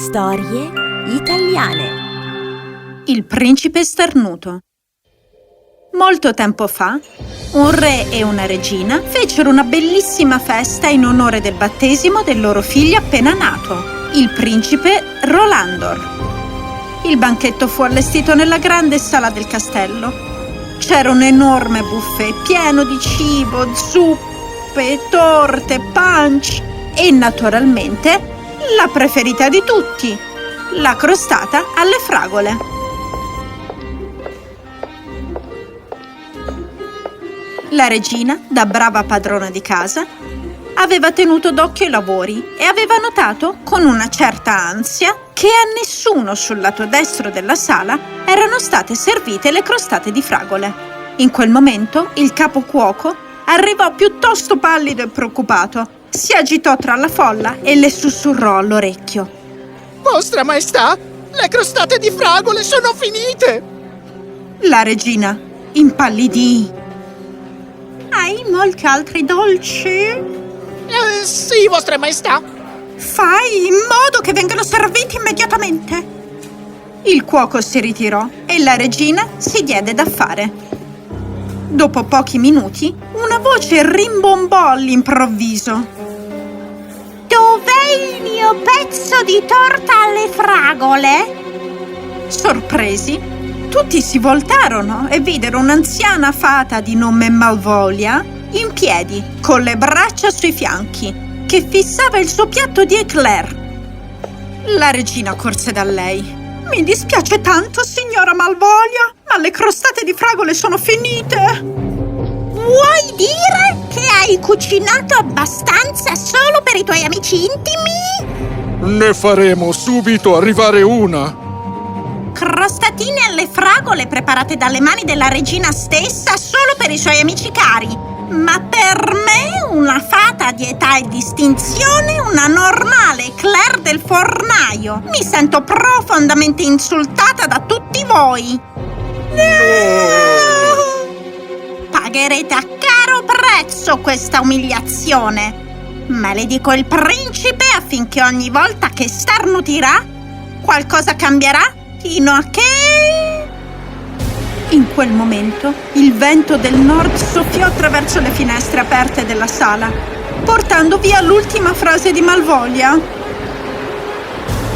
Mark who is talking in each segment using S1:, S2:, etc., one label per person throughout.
S1: Storie italiane.
S2: Il principe starnuto. Molto tempo fa, un re e una regina fecero una bellissima festa in onore del battesimo del loro figlio appena nato, il principe Rolandor. Il banchetto fu allestito nella grande sala del castello. C'era un enorme buffet pieno di cibo, zuppe, torte, punch e naturalmente la preferita di tutti, la crostata alle fragole. La regina, da brava padrona di casa, aveva tenuto d'occhio i lavori e aveva notato con una certa ansia che a nessuno sul lato destro della sala erano state servite le crostate di fragole. In quel momento il capo cuoco arrivò piuttosto pallido e preoccupato. Si agitò tra la folla e le sussurrò all'orecchio:
S3: Vostra Maestà, le crostate di fragole sono finite!
S2: La regina impallidì. Hai molti altri dolci?
S3: Sì, Vostra Maestà.
S2: Fai in modo che vengano serviti immediatamente. Il cuoco si ritirò e la regina si diede da fare. Dopo pochi minuti, una voce rimbombò all'improvviso: Dov'è il mio pezzo di torta alle fragole? Sorpresi, tutti si voltarono e videro un'anziana fata di nome Malvolia in piedi, con le braccia sui fianchi, che fissava il suo piatto di éclair. La regina corse da lei. Mi dispiace tanto, signora Malvolia, ma le crostate di fragole sono finite. Vuoi dire che hai cucinato abbastanza solo per i tuoi amici intimi?
S4: Ne faremo subito arrivare una.
S2: Crostatine alle fragole preparate dalle mani della regina stessa solo per i suoi amici cari. Ma per me, una fata di età e distinzione, una normale éclair del fornaio. Mi sento profondamente insultata da tutti voi. Pagherete a caro prezzo questa umiliazione. Maledico il principe affinché ogni volta che starnutirà qualcosa cambierà fino a che... In quel momento il vento del nord soffiò attraverso le finestre aperte della sala, portando via l'ultima frase di Malvolia.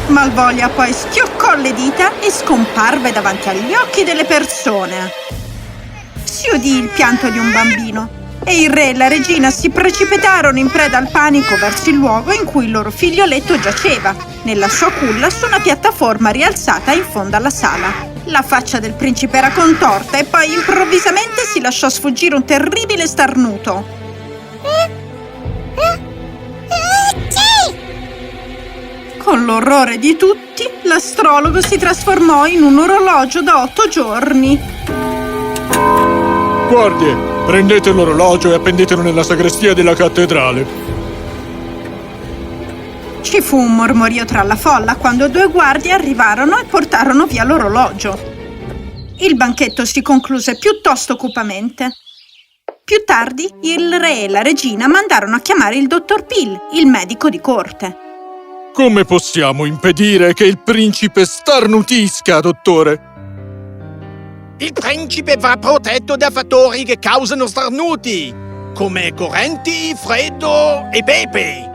S2: Malvolia poi schioccò le dita e scomparve davanti agli occhi delle persone. Si udì il pianto di un bambino e il re e la regina si precipitarono in preda al panico verso il luogo in cui il loro figlioletto giaceva, nella sua culla su una piattaforma rialzata in fondo alla sala. La faccia del principe era contorta e poi improvvisamente si lasciò sfuggire un terribile starnuto. Con l'orrore di tutti, l'astrologo si trasformò in un orologio da 8 giorni.
S4: Guardie, prendete l'orologio e appendetelo nella sagrestia della cattedrale.
S2: Ci fu un mormorio tra la folla quando 2 guardie arrivarono e portarono via l'orologio. Il banchetto si concluse piuttosto cupamente. Più tardi, il re e la regina mandarono a chiamare il dottor Pill, il medico di corte.
S4: Come possiamo impedire che il principe starnutisca, dottore?
S3: Il principe va protetto da fattori che causano starnuti, come correnti, freddo e pepe.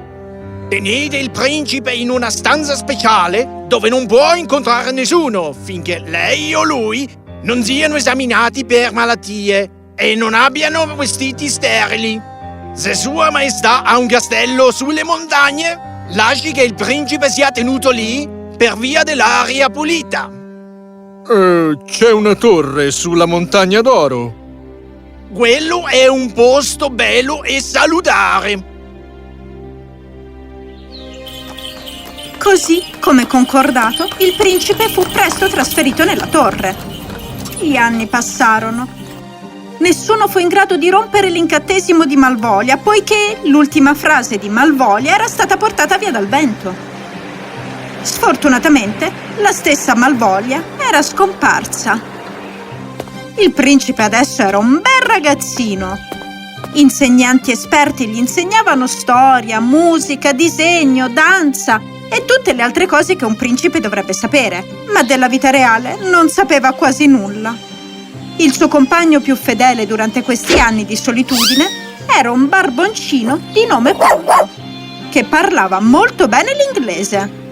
S3: Tenete il principe in una stanza speciale dove non può incontrare nessuno finché lei o lui non siano esaminati per malattie e non abbiano vestiti sterili. Se Sua Maestà ha un castello sulle montagne, lasci che il principe sia tenuto lì per via dell'aria pulita.
S4: C'è una torre sulla Montagna d'Oro.
S3: Quello è un posto bello e salutare.
S2: Così, come concordato, il principe fu presto trasferito nella torre. Gli anni passarono. Nessuno fu in grado di rompere l'incantesimo di Malvolia, poiché l'ultima frase di Malvolia era stata portata via dal vento. Sfortunatamente, la stessa Malvolia era scomparsa. Il principe adesso era un bel ragazzino. Insegnanti esperti gli insegnavano storia, musica, disegno, danza e tutte le altre cose che un principe dovrebbe sapere, ma della vita reale non sapeva quasi nulla. Il suo compagno più fedele durante questi anni di solitudine era un barboncino di nome Poldo, che parlava molto bene l'inglese.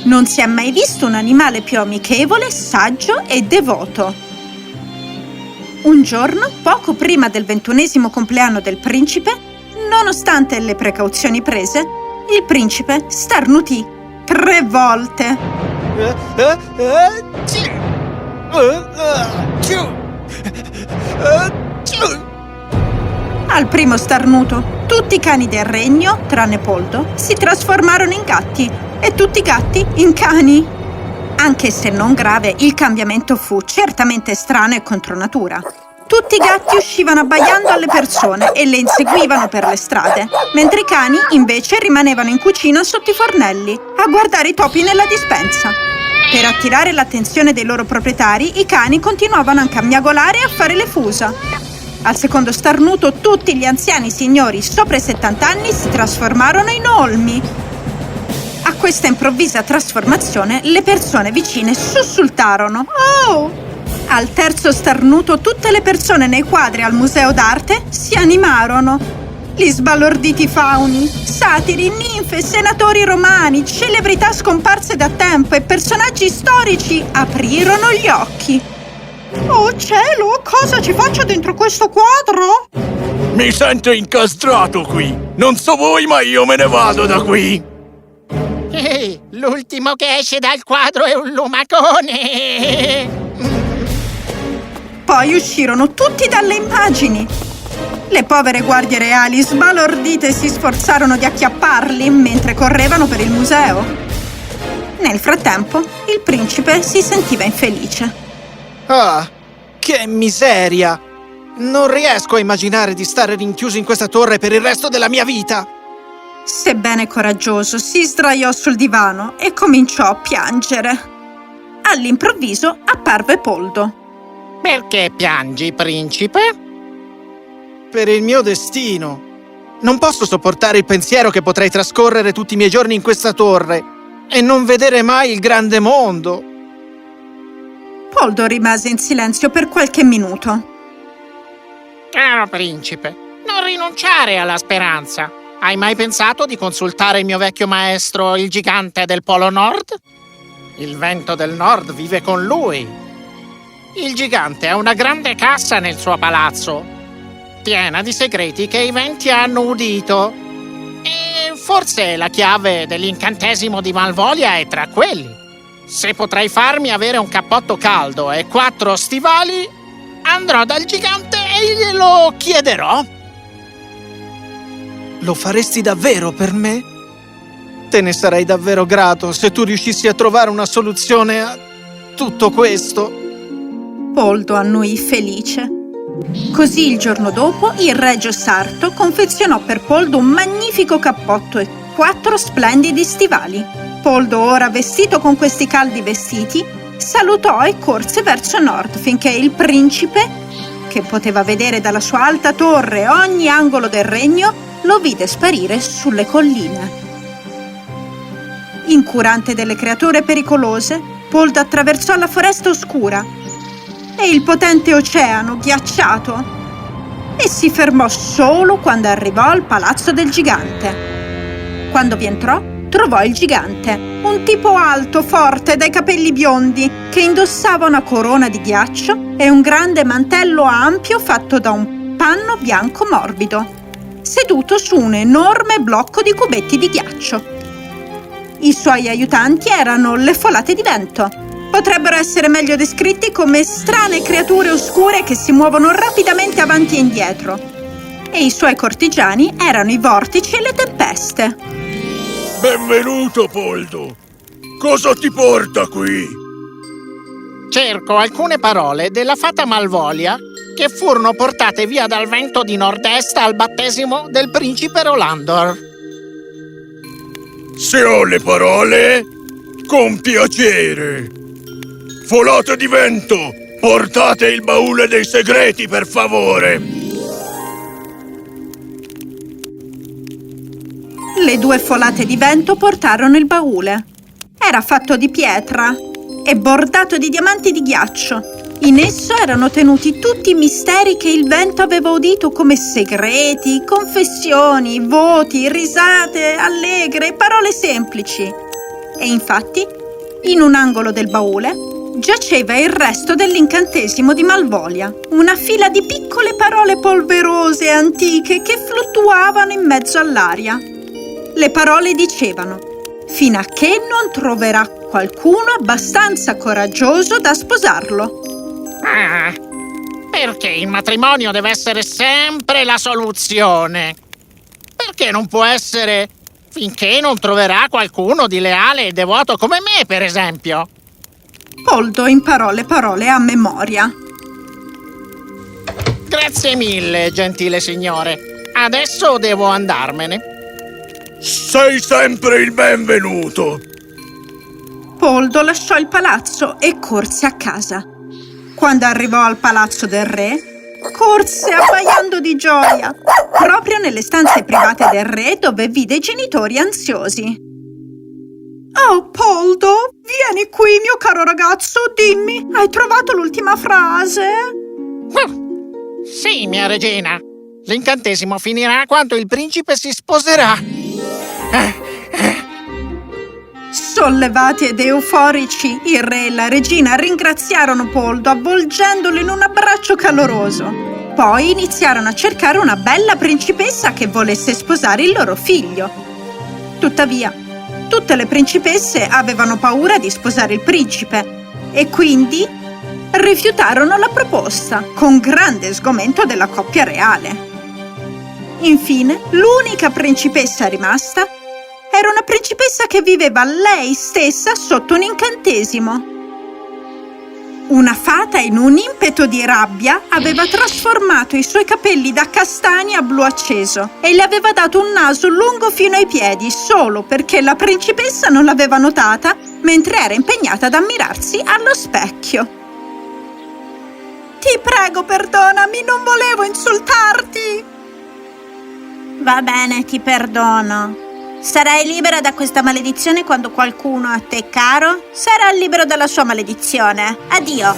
S2: Non si è mai visto un animale più amichevole, saggio e devoto. Un giorno, poco prima del 21° compleanno del principe, nonostante le precauzioni prese, il principe starnutì 3 volte. Al primo starnuto, tutti i cani del regno, tranne Poldo, si trasformarono in gatti e tutti i gatti in cani. Anche se non grave, il cambiamento fu certamente strano e contro natura. Tutti i gatti uscivano abbaiando alle persone e le inseguivano per le strade, mentre i cani invece rimanevano in cucina sotto i fornelli a guardare i topi nella dispensa. Per attirare l'attenzione dei loro proprietari, i cani continuavano anche a miagolare e a fare le fusa. Al secondo starnuto, tutti gli anziani signori sopra i 70 anni si trasformarono in olmi. A questa improvvisa trasformazione, le persone vicine sussultarono: «Oh!». Al terzo starnuto, tutte le persone nei quadri al museo d'arte si animarono. Gli sbalorditi fauni, satiri, ninfe, senatori romani, celebrità scomparse da tempo e personaggi storici aprirono gli occhi. «Oh cielo, cosa ci faccio dentro questo quadro?»
S3: Mi sento incastrato qui. Non so voi, ma io me ne vado da qui.
S1: L'ultimo che esce dal quadro è un lumacone!
S2: Poi uscirono tutti dalle immagini. Le povere guardie reali, sbalordite, si sforzarono di acchiapparli mentre correvano per il museo. Nel frattempo, il principe si sentiva infelice.
S5: Ah, che miseria! Non riesco a immaginare di stare rinchiuso in questa torre per il resto della mia vita!
S2: Sebbene coraggioso, si sdraiò sul divano e cominciò a piangere. All'improvviso apparve Poldo.
S1: Perché piangi, principe?
S5: Per il mio destino. Non posso sopportare il pensiero che potrei trascorrere tutti i miei giorni in questa torre e non vedere mai il grande mondo.
S2: Poldo rimase in silenzio per qualche minuto.
S1: Caro principe, non rinunciare alla speranza. Hai mai pensato di consultare il mio vecchio maestro, il gigante del Polo Nord? Il vento del Nord vive con lui. Il gigante ha una grande cassa nel suo palazzo, piena di segreti che i venti hanno udito. E forse la chiave dell'incantesimo di Malvolia è tra quelli. Se potrai farmi avere un cappotto caldo e 4 stivali, andrò dal gigante e glielo chiederò.
S5: Lo faresti davvero per me? Te ne sarei davvero grato se tu riuscissi a trovare una soluzione a tutto questo.
S2: Poldo annuì felice. Così il giorno dopo il regio sarto confezionò per Poldo un magnifico cappotto e 4 splendidi stivali. Poldo, ora vestito con questi caldi vestiti, salutò e corse verso nord finché il principe, che poteva vedere dalla sua alta torre ogni angolo del regno, lo vide sparire sulle colline. Incurante delle creature pericolose, Poldo attraversò la foresta oscura e il potente oceano ghiacciato e si fermò solo quando arrivò al palazzo del gigante. Quando vi entrò, trovò il gigante, un tipo alto, forte, dai capelli biondi, che indossava una corona di ghiaccio e un grande mantello ampio fatto da un panno bianco morbido, seduto su un enorme blocco di cubetti di ghiaccio. I suoi aiutanti erano le folate di vento. Potrebbero essere meglio descritti come strane creature oscure che si muovono rapidamente avanti e indietro. E i suoi cortigiani erano i vortici e le tempeste.
S3: Benvenuto, Poldo. Cosa ti porta qui?
S1: Cerco alcune parole della fata Malvolia che furono portate via dal vento di nord-est al battesimo del principe Rolandor.
S3: Se ho le parole, con piacere. Folate di vento, portate il baule dei segreti, per favore.
S2: Le 2 folate di vento portarono il baule. Era fatto di pietra e bordato di diamanti di ghiaccio. In esso erano tenuti tutti i misteri che il vento aveva udito come segreti, confessioni, voti, risate allegre e parole semplici. E infatti, in un angolo del baule, giaceva il resto dell'incantesimo di Malvolia, una fila di piccole parole polverose e antiche che fluttuavano in mezzo all'aria. Le parole dicevano: fino a che non troverà qualcuno abbastanza coraggioso da sposarlo.
S1: Ah, perché il matrimonio deve essere sempre la soluzione? Perché non può essere finché non troverà qualcuno di leale e devoto come me, per esempio?
S2: Poldo imparò le parole a memoria.
S1: Grazie mille, gentile signore. Adesso devo andarmene.
S3: Sei sempre il benvenuto.
S2: Poldo lasciò il palazzo e corse a casa. Quando arrivò al palazzo del re, corse abbaiando di gioia, proprio nelle stanze private del re dove vide i genitori ansiosi. Oh, Poldo, vieni qui, mio caro ragazzo, dimmi, hai trovato l'ultima frase?
S1: Sì, mia regina. L'incantesimo finirà quando il principe si sposerà.
S2: Sollevati ed euforici, il re e la regina ringraziarono Poldo avvolgendolo in un abbraccio caloroso. Poi iniziarono a cercare una bella principessa che volesse sposare il loro figlio. Tuttavia, tutte le principesse avevano paura di sposare il principe e quindi rifiutarono la proposta, con grande sgomento della coppia reale. Infine, l'unica principessa rimasta era una principessa che viveva lei stessa sotto un incantesimo. Una fata, in un impeto di rabbia, aveva trasformato i suoi capelli da castani a blu acceso e le aveva dato un naso lungo fino ai piedi solo perché la principessa non l'aveva notata mentre era impegnata ad ammirarsi allo specchio. Ti prego, perdonami, non volevo insultarti. Va bene, ti perdono. Sarai libera da questa maledizione quando qualcuno a te caro sarà libero dalla sua maledizione. Addio.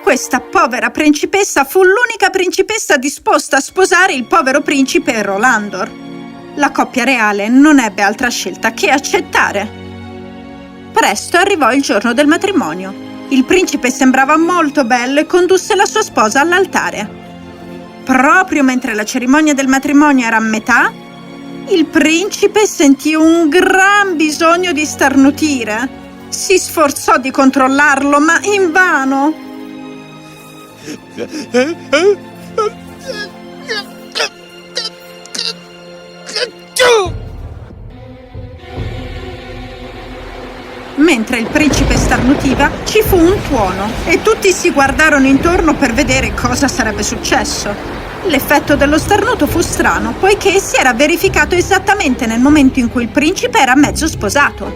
S2: Questa povera principessa fu l'unica principessa disposta a sposare il povero principe Rolandor. La coppia reale non ebbe altra scelta che accettare. Presto arrivò il giorno del matrimonio. Il principe sembrava molto bello e condusse la sua sposa all'altare. Proprio mentre la cerimonia del matrimonio era a metà, il principe sentì un gran bisogno di starnutire. Si sforzò di controllarlo, ma invano. Mentre il principe starnutiva, ci fu un tuono e tutti si guardarono intorno per vedere cosa sarebbe successo. L'effetto dello starnuto fu strano, poiché si era verificato esattamente nel momento in cui il principe era mezzo sposato.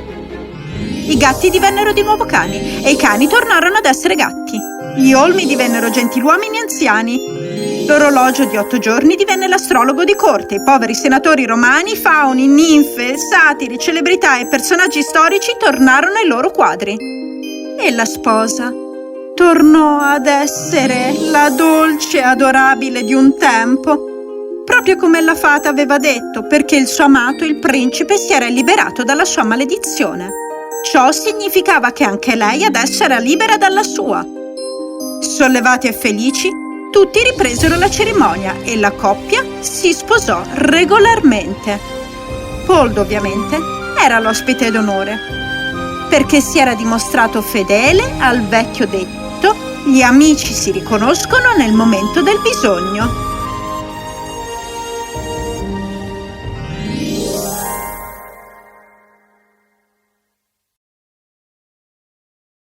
S2: I gatti divennero di nuovo cani e i cani tornarono ad essere gatti. Gli olmi divennero gentiluomini anziani. L'orologio di 8 giorni divenne l'astrologo di corte. I poveri senatori romani, fauni, ninfe, satiri, celebrità e personaggi storici tornarono ai loro quadri. E la sposa tornò ad essere la dolce e adorabile di un tempo, proprio come la fata aveva detto, perché il suo amato, il principe, si era liberato dalla sua maledizione. Ciò significava che anche lei adesso era libera dalla sua. Sollevati e felici, tutti ripresero la cerimonia e la coppia si sposò regolarmente. Poldo, ovviamente, era l'ospite d'onore, perché si era dimostrato fedele al vecchio detto: gli amici si riconoscono nel momento del bisogno.